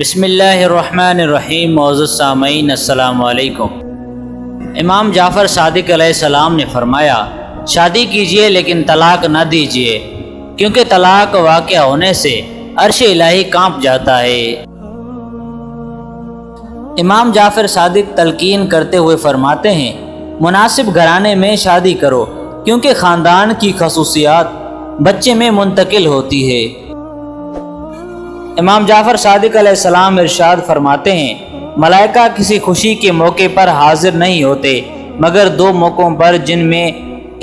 بسم اللہ الرحمن الرحیم۔ معزز سامعین السلام علیکم۔ امام جعفر صادق علیہ السلام نے فرمایا، شادی کیجئے لیکن طلاق نہ دیجئے، کیونکہ طلاق واقع ہونے سے عرش الہی کانپ جاتا ہے۔ امام جعفر صادق تلقین کرتے ہوئے فرماتے ہیں، مناسب گھرانے میں شادی کرو، کیونکہ خاندان کی خصوصیات بچے میں منتقل ہوتی ہے۔ امام جعفر صادق علیہ السلام ارشاد فرماتے ہیں، ملائکہ کسی خوشی کے موقع پر حاضر نہیں ہوتے مگر دو موقعوں پر، جن میں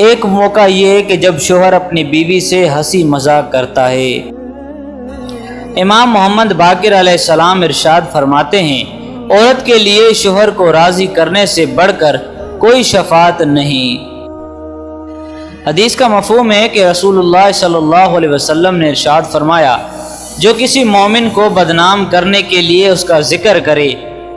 ایک موقع یہ ہے کہ جب شوہر اپنی بیوی سے ہنسی مذاق کرتا ہے۔ امام محمد باقر علیہ السلام ارشاد فرماتے ہیں، عورت کے لیے شوہر کو راضی کرنے سے بڑھ کر کوئی شفاعت نہیں۔ حدیث کا مفہوم ہے کہ رسول اللہ صلی اللہ علیہ وسلم نے ارشاد فرمایا، جو کسی مومن کو بدنام کرنے کے لیے اس کا ذکر کرے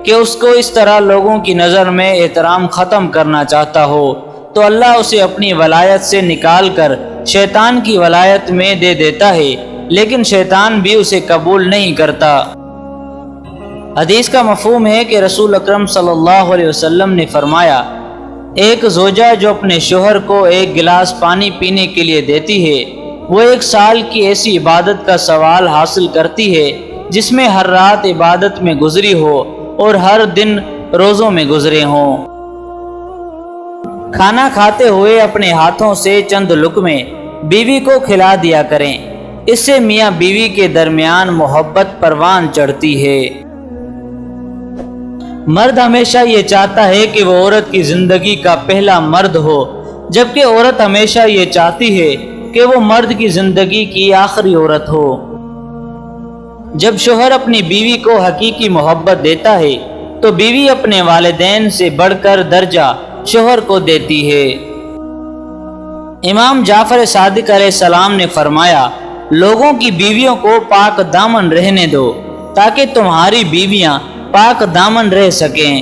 کہ اس کو اس طرح لوگوں کی نظر میں احترام ختم کرنا چاہتا ہو، تو اللہ اسے اپنی ولایت سے نکال کر شیطان کی ولایت میں دے دیتا ہے، لیکن شیطان بھی اسے قبول نہیں کرتا۔ حدیث کا مفہوم ہے کہ رسول اکرم صلی اللہ علیہ وسلم نے فرمایا، ایک زوجہ جو اپنے شوہر کو ایک گلاس پانی پینے کے لیے دیتی ہے، وہ 1 سال کی ایسی عبادت کا ثواب حاصل کرتی ہے جس میں ہر رات عبادت میں گزری ہو اور ہر دن روزوں میں گزرے ہوں۔ کھانا کھاتے ہوئے اپنے ہاتھوں سے چند لقمے بیوی کو کھلا دیا کریں، اس سے میاں بیوی کے درمیان محبت پروان چڑھتی ہے۔ مرد ہمیشہ یہ چاہتا ہے کہ وہ عورت کی زندگی کا پہلا مرد ہو، جبکہ عورت ہمیشہ یہ چاہتی ہے کہ وہ مرد کی زندگی کی آخری عورت ہو۔ جب شوہر اپنی بیوی کو حقیقی محبت دیتا ہے تو بیوی اپنے والدین سے بڑھ کر درجہ شوہر کو دیتی ہے۔ امام جعفر صادق علیہ السلام نے فرمایا، لوگوں کی بیویوں کو پاک دامن رہنے دو تاکہ تمہاری بیویاں پاک دامن رہ سکیں۔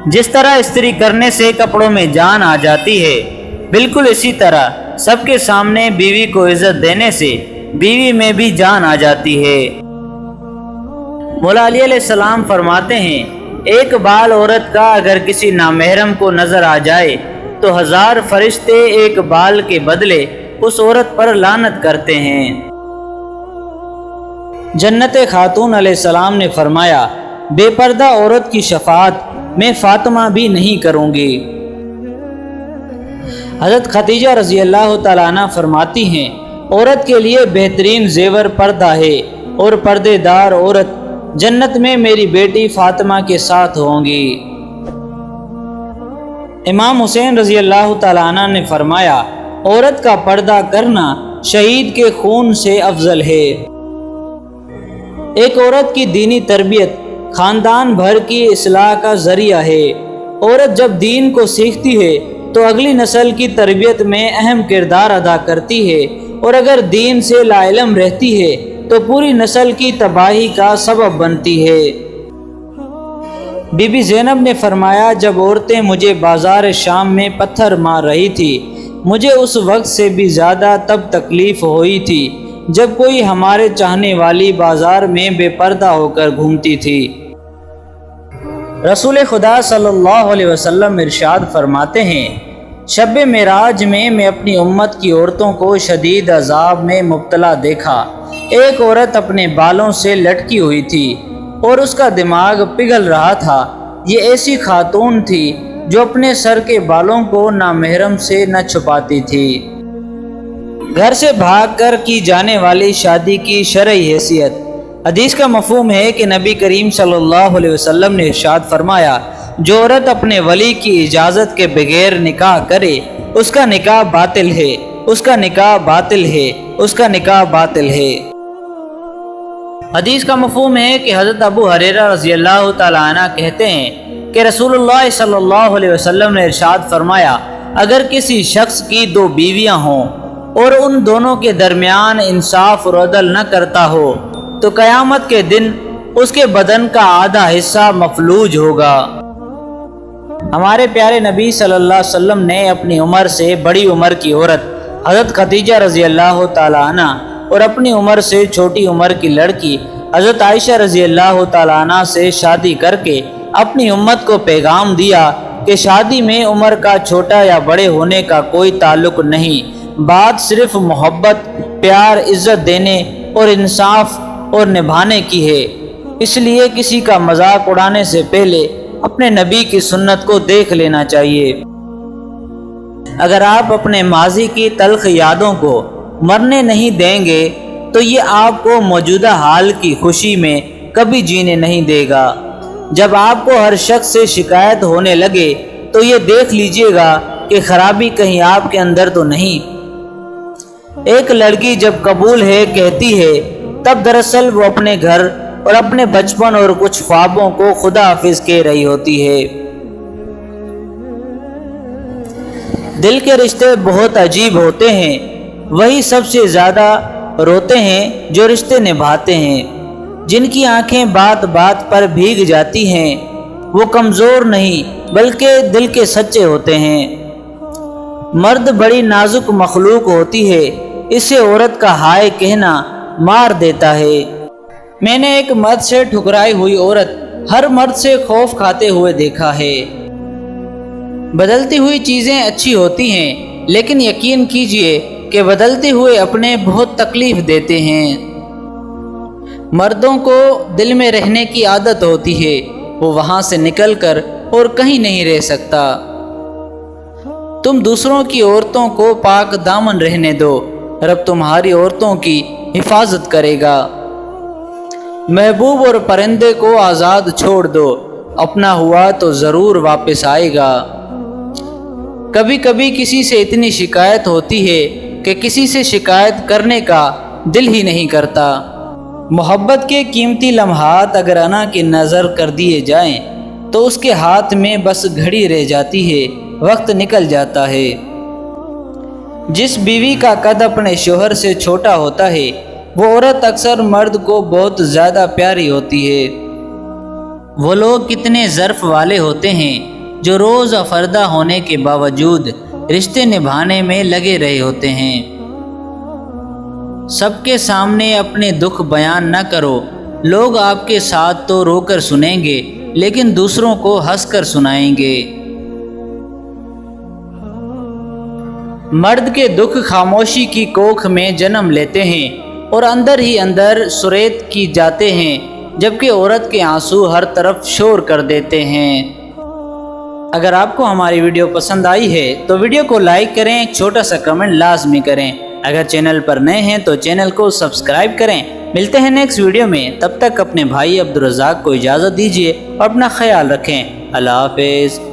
جس طرح استری کرنے سے کپڑوں میں جان آ جاتی ہے، بالکل اسی طرح سب کے سامنے بیوی کو عزت دینے سے بیوی میں بھی جان آ جاتی ہے۔ مولا علی علیہ السلام فرماتے ہیں، ایک بال عورت کا اگر کسی نامحرم کو نظر آ جائے تو 1000 فرشتے ایک بال کے بدلے اس عورت پر لعنت کرتے ہیں۔ جنت خاتون علیہ السلام نے فرمایا، بے پردہ عورت کی شفاعت میں فاطمہ بھی نہیں کروں گی۔ حضرت خدیجہ رضی اللہ تعالیٰ عنہ فرماتی ہیں، عورت کے لیے بہترین زیور پردہ ہے اور پردے دار عورت جنت میں میری بیٹی فاطمہ کے ساتھ ہوں گی۔ امام حسین رضی اللہ تعالیٰ عنہ نے فرمایا، عورت کا پردہ کرنا شہید کے خون سے افضل ہے۔ ایک عورت کی دینی تربیت خاندان بھر کی اصلاح کا ذریعہ ہے۔ عورت جب دین کو سیکھتی ہے تو اگلی نسل کی تربیت میں اہم کردار ادا کرتی ہے، اور اگر دین سے لا علم رہتی ہے تو پوری نسل کی تباہی کا سبب بنتی ہے۔ بی بی زینب نے فرمایا، جب عورتیں مجھے بازار شام میں پتھر مار رہی تھی، مجھے اس وقت سے بھی زیادہ تب تکلیف ہوئی تھی جب کوئی ہمارے چاہنے والی بازار میں بے پردہ ہو کر گھومتی تھی۔ رسول خدا صلی اللہ علیہ وسلم ارشاد فرماتے ہیں، شب معراج میں اپنی امت کی عورتوں کو شدید عذاب میں مبتلا دیکھا۔ ایک عورت اپنے بالوں سے لٹکی ہوئی تھی اور اس کا دماغ پگھل رہا تھا۔ یہ ایسی خاتون تھی جو اپنے سر کے بالوں کو نامحرم سے نہ چھپاتی تھی۔ گھر سے بھاگ کر کی جانے والی شادی کی شرعی حیثیت۔ حدیث کا مفہوم ہے کہ نبی کریم صلی اللہ علیہ وسلم نے ارشاد فرمایا، جو عورت اپنے ولی کی اجازت کے بغیر نکاح کرے، اس کا نکاح باطل ہے، اس کا نکاح باطل ہے، اس کا نکاح باطل ہے۔ حدیث کا مفہوم ہے کہ حضرت ابو ہریرہ رضی اللہ تعالیٰ عنہ کہتے ہیں کہ رسول اللہ صلی اللہ علیہ وسلم نے ارشاد فرمایا، اگر کسی شخص کی 2 بیویاں ہوں اور ان دونوں کے درمیان انصاف اور عدل نہ کرتا ہو تو قیامت کے دن اس کے بدن کا آدھا حصہ مفلوج ہوگا۔ ہمارے پیارے نبی صلی اللہ علیہ وسلم نے اپنی عمر سے بڑی عمر کی عورت حضرت خدیجہ رضی اللہ تعالیٰ عنہ اور اپنی عمر سے چھوٹی عمر کی لڑکی حضرت عائشہ رضی اللہ تعالیٰ عنہ سے شادی کر کے اپنی امت کو پیغام دیا کہ شادی میں عمر کا چھوٹا یا بڑے ہونے کا کوئی تعلق نہیں، بات صرف محبت، پیار، عزت دینے اور انصاف اور نبھانے کی ہے۔ اس لیے کسی کا مذاق اڑانے سے پہلے اپنے نبی کی سنت کو دیکھ لینا چاہیے۔ اگر آپ اپنے ماضی کی تلخ یادوں کو مرنے نہیں دیں گے تو یہ آپ کو موجودہ حال کی خوشی میں کبھی جینے نہیں دے گا۔ جب آپ کو ہر شخص سے شکایت ہونے لگے تو یہ دیکھ لیجئے گا کہ خرابی کہیں آپ کے اندر تو نہیں۔ ایک لڑکی جب قبول ہے کہتی ہے تب دراصل وہ اپنے گھر اور اپنے بچپن اور کچھ خوابوں کو خدا حافظ کہہ رہی ہوتی ہے۔ دل کے رشتے بہت عجیب ہوتے ہیں، وہی سب سے زیادہ روتے ہیں جو رشتے نبھاتے ہیں۔ جن کی آنکھیں بات بات پر بھیگ جاتی ہیں وہ کمزور نہیں بلکہ دل کے سچے ہوتے ہیں۔ مرد بڑی نازک مخلوق ہوتی ہے، اسے عورت کا ہائے کہنا مار دیتا ہے۔ میں نے ایک مرد سے ٹھکرائی ہوئی عورت ہر مرد سے خوف کھاتے ہوئے دیکھا ہے۔ بدلتی ہوئی چیزیں اچھی ہوتی ہیں لیکن یقین کیجئے کہ بدلتے ہوئے اپنے بہت تکلیف دیتے ہیں۔ مردوں کو دل میں رہنے کی عادت ہوتی ہے، وہ وہاں سے نکل کر اور کہیں نہیں رہ سکتا۔ تم دوسروں کی عورتوں کو پاک دامن رہنے دو، رب تمہاری عورتوں کی حفاظت کرے گا۔ محبوب اور پرندے کو آزاد چھوڑ دو، اپنا ہوا تو ضرور واپس آئے گا۔ کبھی کبھی کسی سے اتنی شکایت ہوتی ہے کہ کسی سے شکایت کرنے کا دل ہی نہیں کرتا۔ محبت کے قیمتی لمحات اگر انا کی نظر کر دیے جائیں تو اس کے ہاتھ میں بس گھڑی رہ جاتی ہے، وقت نکل جاتا ہے۔ جس بیوی کا قد اپنے شوہر سے چھوٹا ہوتا ہے وہ عورت اکثر مرد کو بہت زیادہ پیاری ہوتی ہے۔ وہ لوگ کتنے ظرف والے ہوتے ہیں جو روز افردہ ہونے کے باوجود رشتے نبھانے میں لگے رہے ہوتے ہیں۔ سب کے سامنے اپنے دکھ بیان نہ کرو، لوگ آپ کے ساتھ تو رو کر سنیں گے لیکن دوسروں کو ہنس کر سنائیں گے۔ مرد کے دکھ خاموشی کی کوکھ میں جنم لیتے ہیں اور اندر ہی اندر سریت کی جاتے ہیں، جبکہ عورت کے آنسو ہر طرف شور کر دیتے ہیں۔ اگر آپ کو ہماری ویڈیو پسند آئی ہے تو ویڈیو کو لائک کریں، ایک چھوٹا سا کمنٹ لازمی کریں۔ اگر چینل پر نئے ہیں تو چینل کو سبسکرائب کریں۔ ملتے ہیں نیکسٹ ویڈیو میں، تب تک اپنے بھائی عبدالرزاق کو اجازت دیجیے اور اپنا خیال رکھیں۔ اللہ حافظ۔